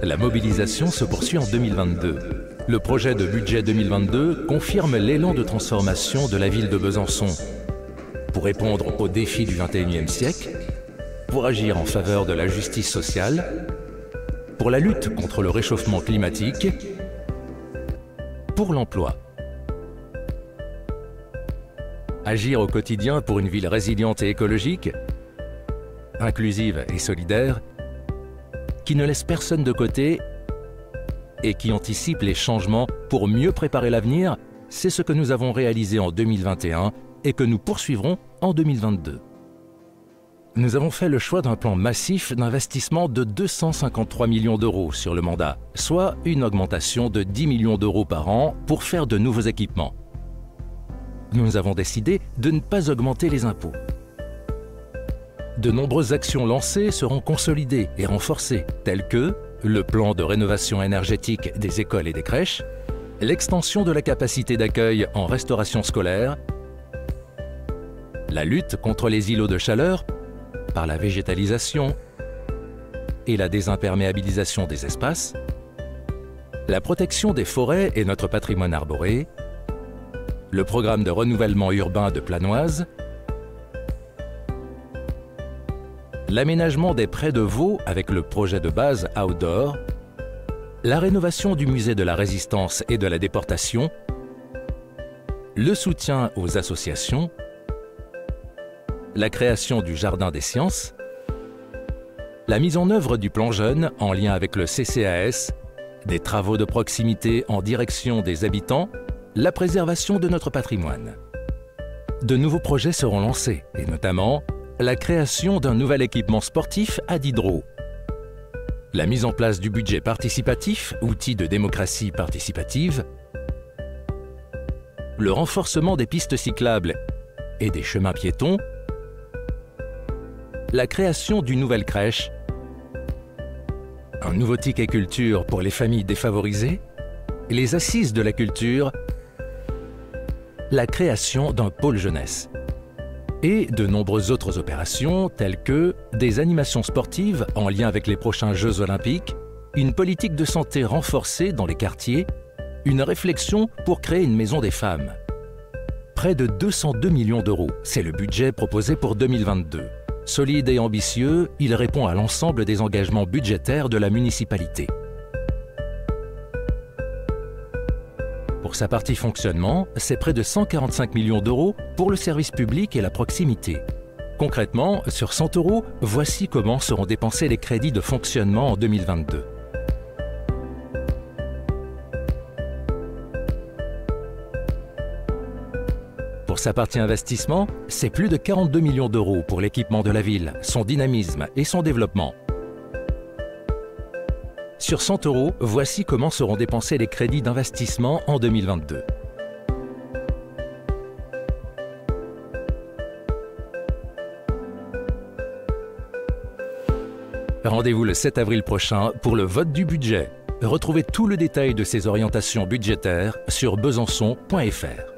La mobilisation se poursuit en 2022. Le projet de budget 2022 confirme l'élan de transformation de la ville de Besançon. Pour répondre aux défis du XXIe siècle, pour agir en faveur de la justice sociale, pour la lutte contre le réchauffement climatique, pour l'emploi. Agir au quotidien pour une ville résiliente et écologique, inclusive et solidaire, qui ne laisse personne de côté et qui anticipe les changements pour mieux préparer l'avenir, c'est ce que nous avons réalisé en 2021 et que nous poursuivrons en 2022. Nous avons fait le choix d'un plan massif d'investissement de 253 millions d'euros sur le mandat, soit une augmentation de 10 millions d'euros par an pour faire de nouveaux équipements. Nous avons décidé de ne pas augmenter les impôts. De nombreuses actions lancées seront consolidées et renforcées, telles que le plan de rénovation énergétique des écoles et des crèches, l'extension de la capacité d'accueil en restauration scolaire, la lutte contre les îlots de chaleur par la végétalisation et la désimperméabilisation des espaces, la protection des forêts et notre patrimoine arboré, le programme de renouvellement urbain de Planoise, l'aménagement des prés de Vaux avec le projet de base Outdoor, la rénovation du musée de la Résistance et de la Déportation, le soutien aux associations, la création du Jardin des Sciences, la mise en œuvre du plan jeune en lien avec le CCAS, des travaux de proximité en direction des habitants, la préservation de notre patrimoine. De nouveaux projets seront lancés, et notamment la création d'un nouvel équipement sportif à Diderot, la mise en place du budget participatif, outil de démocratie participative, le renforcement des pistes cyclables et des chemins piétons, la création d'une nouvelle crèche, un nouveau ticket culture pour les familles défavorisées, les assises de la culture, la création d'un pôle jeunesse et de nombreuses autres opérations telles que des animations sportives en lien avec les prochains Jeux olympiques, une politique de santé renforcée dans les quartiers, une réflexion pour créer une maison des femmes. Près de 202 millions d'euros, c'est le budget proposé pour 2022. Solide et ambitieux, il répond à l'ensemble des engagements budgétaires de la municipalité. Pour sa partie fonctionnement, c'est près de 145 millions d'euros pour le service public et la proximité. Concrètement, sur 100 euros, voici comment seront dépensés les crédits de fonctionnement en 2022. Pour sa partie investissement, c'est plus de 42 millions d'euros pour l'équipement de la ville, son dynamisme et son développement. Sur 100 euros, voici comment seront dépensés les crédits d'investissement en 2022. Rendez-vous le 7 avril prochain pour le vote du budget. Retrouvez tout le détail de ces orientations budgétaires sur besançon.fr.